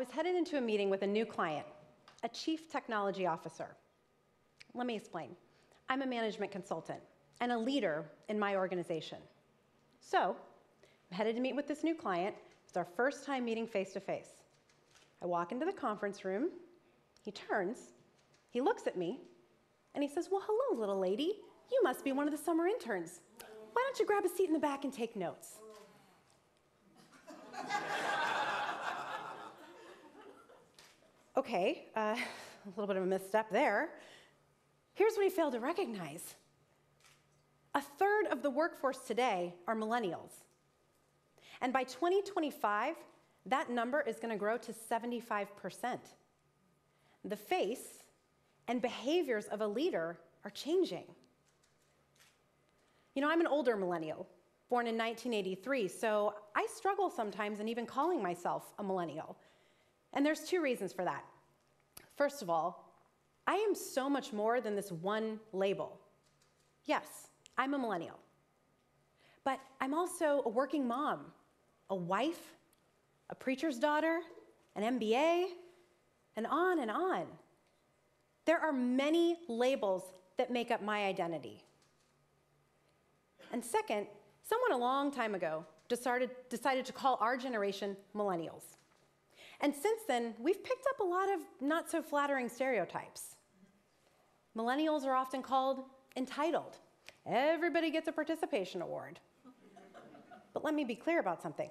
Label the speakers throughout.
Speaker 1: was headed into a meeting with a new client, a chief technology officer. Let me explain. I'm a management consultant and a leader in my organization. So, I'm headed to meet with this new client. It's our first time meeting face-to-face. I walk into the conference room, he turns, he looks at me, and he says, "Well, hello, little lady. You must be one of the summer interns. Why don't you grab a seat in the back and take notes?" Okay, a little bit of a misstep there. Here's what he failed to recognize. A third of the workforce today are millennials. And by 2025, that number is going to grow to 75%. The face and behaviors of a leader are changing. You know, I'm an older millennial, born in 1983, so I struggle sometimes in even calling myself a millennial. And there's two reasons for that. First of all, I am so much more than this one label. Yes, I'm a millennial. But I'm also a working mom, a wife, a preacher's daughter, an MBA, and on and on. There are many labels that make up my identity. And second, someone a long time ago decided to call our generation millennials. And since then, we've picked up a lot of not so flattering stereotypes. Millennials are often called entitled. Everybody gets a participation award. But let me be clear about something.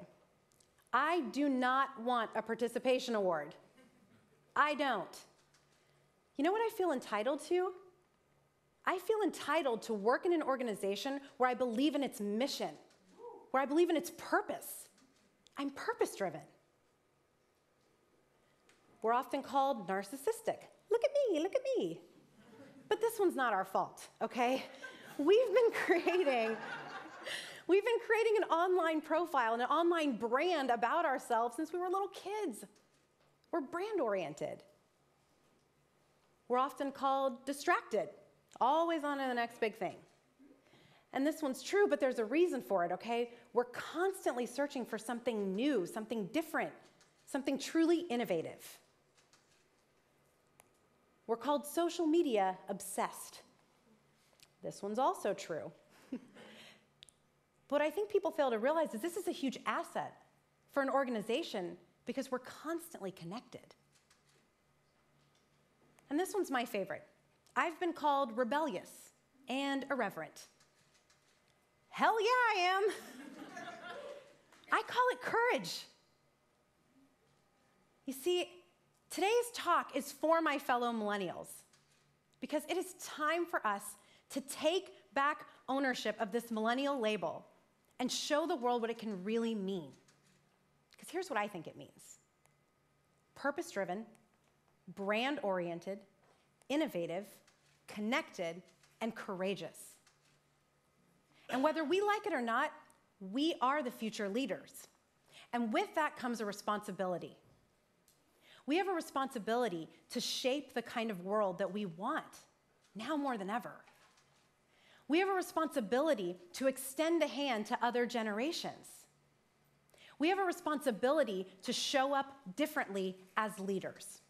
Speaker 1: I do not want a participation award. I don't. You know what I feel entitled to? I feel entitled to work in an organization where I believe in its mission, where I believe in its purpose. I'm purpose-driven. We're often called narcissistic. Look at me, look at me. But this one's not our fault, okay? We've been creating an online profile and an online brand about ourselves since we were little kids. We're brand-oriented. We're often called distracted, always on to the next big thing. And this one's true, but there's a reason for it, okay? We're constantly searching for something new, something different, something truly innovative. We're called social media obsessed. This one's also true. What I think people fail to realize is this is a huge asset for an organization because we're constantly connected. And this one's my favorite. I've been called rebellious and irreverent. Hell yeah, I am. I call it courage. You see, today's talk is for my fellow millennials because it is time for us to take back ownership of this millennial label and show the world what it can really mean. Because here's what I think it means. Purpose-driven, brand-oriented, innovative, connected, and courageous. And whether we like it or not, we are the future leaders. And with that comes a responsibility. We have a responsibility to shape the kind of world that we want, now more than ever. We have a responsibility to extend a hand to other generations. We have a responsibility to show up differently as leaders.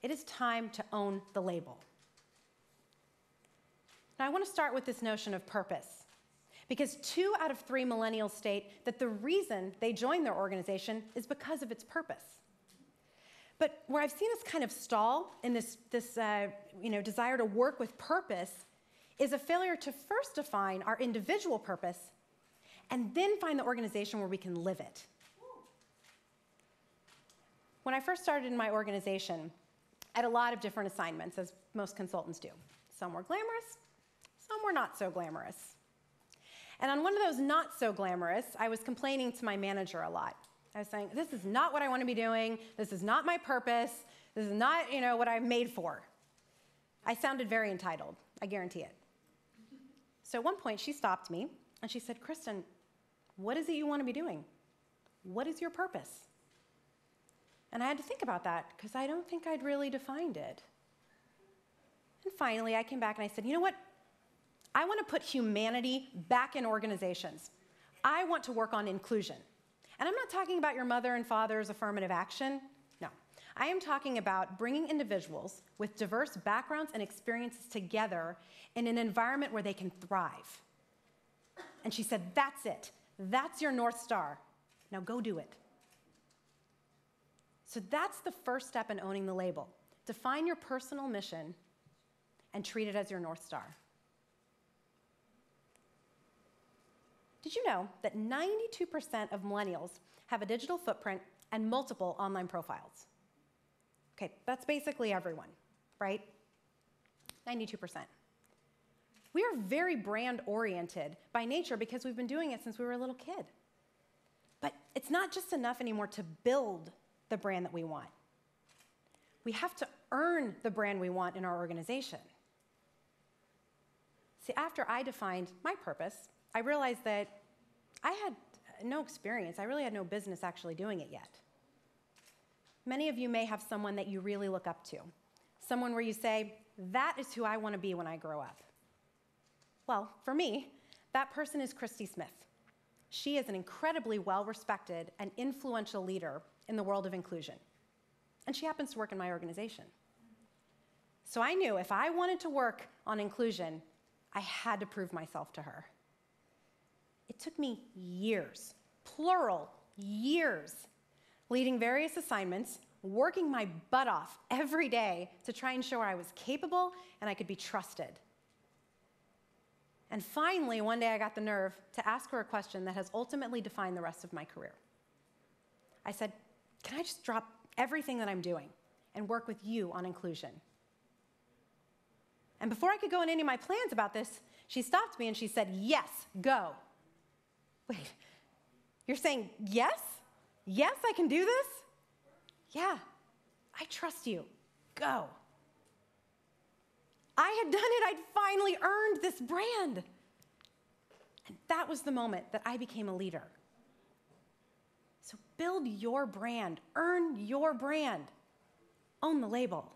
Speaker 1: It is time to own the label. Now, I want to start with this notion of purpose, because 2 out of 3 millennials state that the reason they joined their organization is because of its purpose. But where I've seen us kind of stall in this desire to work with purpose is a failure to first define our individual purpose and then find the organization where we can live it. When I first started in my organization, I had a lot of different assignments, as most consultants do. Some were glamorous, some were not so glamorous. And on one of those not so glamorous, I was complaining to my manager a lot. I was saying, this is not what I want to be doing, this is not my purpose, this is not, what I'm made for. I sounded very entitled, I guarantee it. So at one point, she stopped me, and she said, "Kristen, what is it you want to be doing? What is your purpose?" And I had to think about that, because I don't think I'd really defined it. And finally, I came back and I said, you know what? I want to put humanity back in organizations. I want to work on inclusion. And I'm not talking about your mother and father's affirmative action. No. I am talking about bringing individuals with diverse backgrounds and experiences together in an environment where they can thrive. And she said, that's it. That's your North Star. Now go do it. So that's the first step in owning the label. Define your personal mission and treat it as your North Star. Did you know that 92% of millennials have a digital footprint and multiple online profiles? Okay, that's basically everyone, right? 92%. We are very brand-oriented by nature because we've been doing it since we were a little kid. But it's not just enough anymore to build the brand that we want. We have to earn the brand we want in our organization. See, after I defined my purpose, I realized that I had no experience. I really had no business actually doing it yet. Many of you may have someone that you really look up to, someone where you say, that is who I want to be when I grow up. Well, for me, that person is Christy Smith. She is an incredibly well-respected and influential leader in the world of inclusion. And she happens to work in my organization. So I knew if I wanted to work on inclusion, I had to prove myself to her. It took me years, plural, years, leading various assignments, working my butt off every day to try and show her I was capable and I could be trusted. And finally, one day I got the nerve to ask her a question that has ultimately defined the rest of my career. I said, can I just drop everything that I'm doing and work with you on inclusion? And before I could go into any of my plans about this, she stopped me and she said, yes, go. Wait, you're saying yes? Yes, I can do this? Yeah, I trust you. Go. I had done it. I'd finally earned this brand. And that was the moment that I became a leader. So build your brand. Earn your brand. Own the label.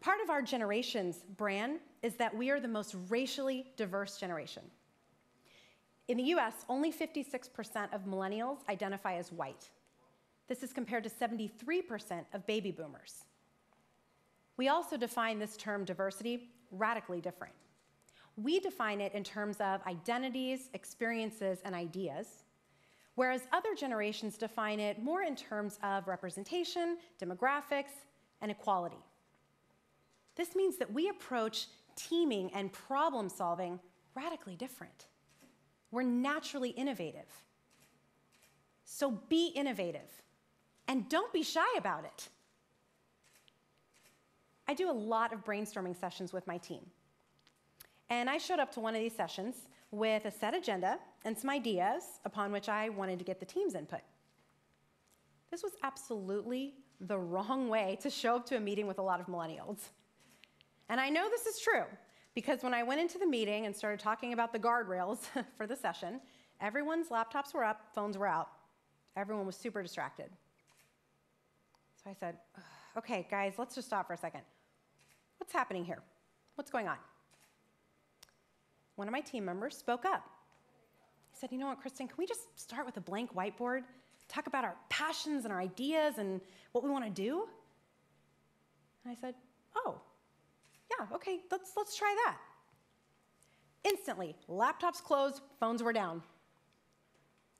Speaker 1: Part of our generation's brand is that we are the most racially diverse generation. In the US, only 56% of millennials identify as white. This is compared to 73% of baby boomers. We also define this term diversity radically different. We define it in terms of identities, experiences, and ideas, whereas other generations define it more in terms of representation, demographics, and equality. This means that we approach teaming and problem solving radically different. We're naturally innovative. So be innovative, and don't be shy about it. I do a lot of brainstorming sessions with my team. And I showed up to one of these sessions with a set agenda and some ideas upon which I wanted to get the team's input. This was absolutely the wrong way to show up to a meeting with a lot of millennials. And I know this is true, because when I went into the meeting and started talking about the guardrails for the session, everyone's laptops were up, phones were out. Everyone was super distracted. So I said, okay, guys, let's just stop for a second. What's happening here? What's going on? One of my team members spoke up. He said, you know what, Kristen, can we just start with a blank whiteboard, talk about our passions and our ideas and what we want to do? And I said, oh, yeah, okay, let's try that. Instantly, laptops closed, phones were down.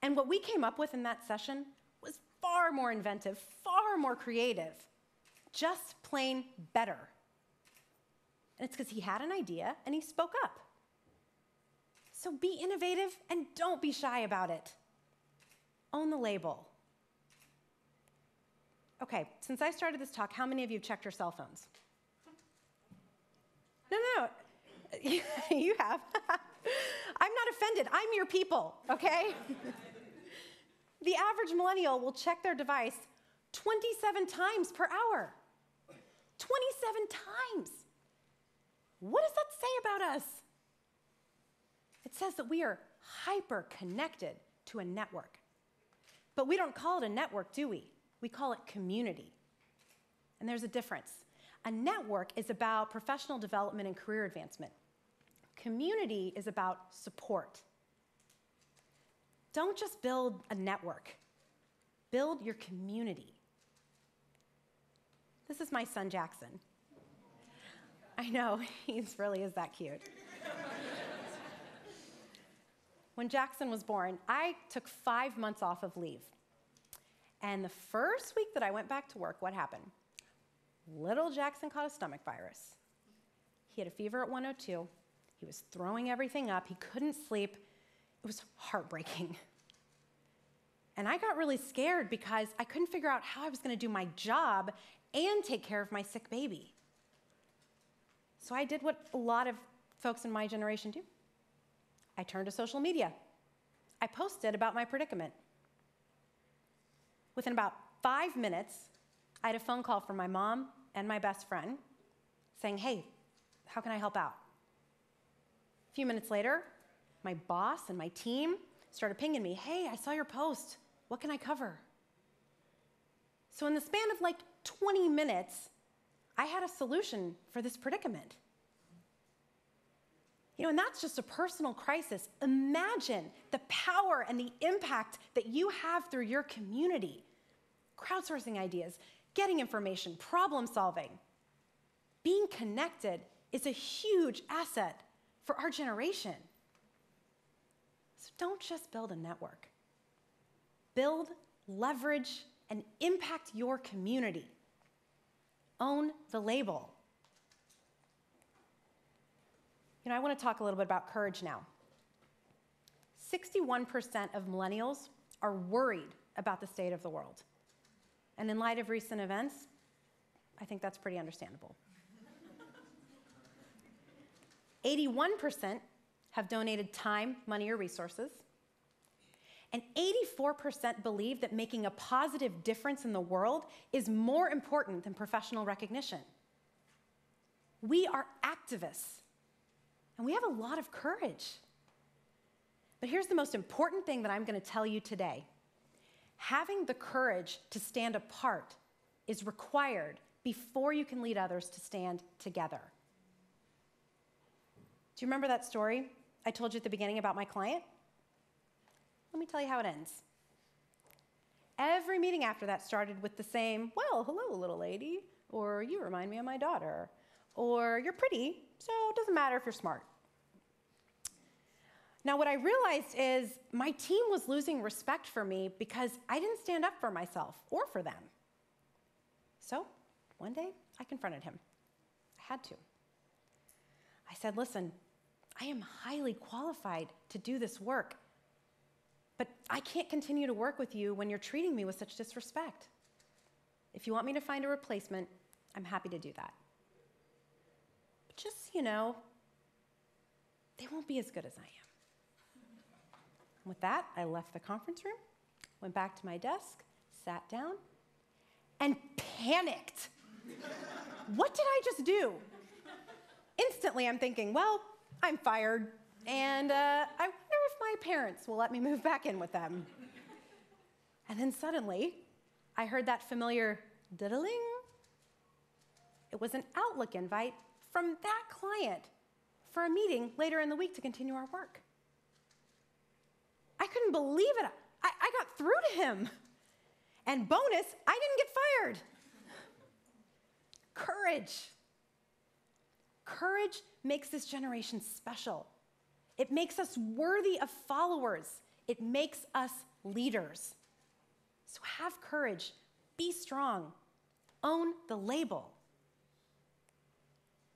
Speaker 1: And what we came up with in that session was far more inventive, far more creative, just plain better. And it's because he had an idea and he spoke up. So be innovative and don't be shy about it. Own the label. Okay, since I started this talk, how many of you have checked your cell phones? No, you have. I'm not offended. I'm your people, okay? The average millennial will check their device 27 times per hour. 27 times. What does that say about us? It says that we are hyper-connected to a network. But we don't call it a network, do we? We call it community. And there's a difference. A network is about professional development and career advancement. Community is about support. Don't just build a network. Build your community. This is my son, Jackson. I know, he really is that cute. When Jackson was born, I took 5 months off of leave. And the first week that I went back to work, what happened? Little Jackson caught a stomach virus. He had a fever at 102. He was throwing everything up. He couldn't sleep. It was heartbreaking. And I got really scared because I couldn't figure out how I was going to do my job and take care of my sick baby. So I did what a lot of folks in my generation do. I turned to social media. I posted about my predicament. Within about 5 minutes, I had a phone call from my mom and my best friend saying, hey, how can I help out? A few minutes later, my boss and my team started pinging me, hey, I saw your post. What can I cover? So in the span of like 20 minutes, I had a solution for this predicament. And that's just a personal crisis. Imagine the power and the impact that you have through your community. Crowdsourcing ideas, getting information, problem solving. Being connected is a huge asset for our generation. So don't just build a network. Build, leverage, and impact your community. Own the label. I want to talk a little bit about courage now. 61% of millennials are worried about the state of the world. And in light of recent events, I think that's pretty understandable. 81% have donated time, money, or resources. And 84% believe that making a positive difference in the world is more important than professional recognition. We are activists. And we have a lot of courage. But here's the most important thing that I'm going to tell you today. Having the courage to stand apart is required before you can lead others to stand together. Do you remember that story I told you at the beginning about my client? Let me tell you how it ends. Every meeting after that started with the same, well, hello, little lady, or you remind me of my daughter, or you're pretty, so it doesn't matter if you're smart. Now, what I realized is my team was losing respect for me because I didn't stand up for myself or for them. So, one day, I confronted him. I had to. I said, listen, I am highly qualified to do this work, but I can't continue to work with you when you're treating me with such disrespect. If you want me to find a replacement, I'm happy to do that. But just so you know, they won't be as good as I am. With that, I left the conference room, went back to my desk, sat down, and panicked. What did I just do? Instantly, I'm thinking, well, I'm fired, and I wonder if my parents will let me move back in with them. And then suddenly, I heard that familiar diddling. It was an Outlook invite from that client for a meeting later in the week to continue our work. I couldn't believe it. I got through to him. And bonus, I didn't get fired. Courage. Courage makes this generation special. It makes us worthy of followers. It makes us leaders. So have courage. Be strong. Own the label.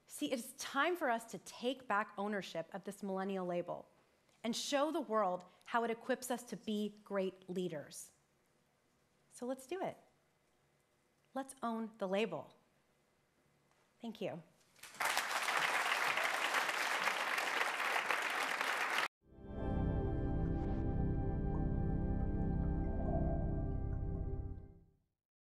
Speaker 1: See, it is time for us to take back ownership of this millennial label and show the world how it equips us to be great leaders. So let's do it. Let's own the label. Thank you.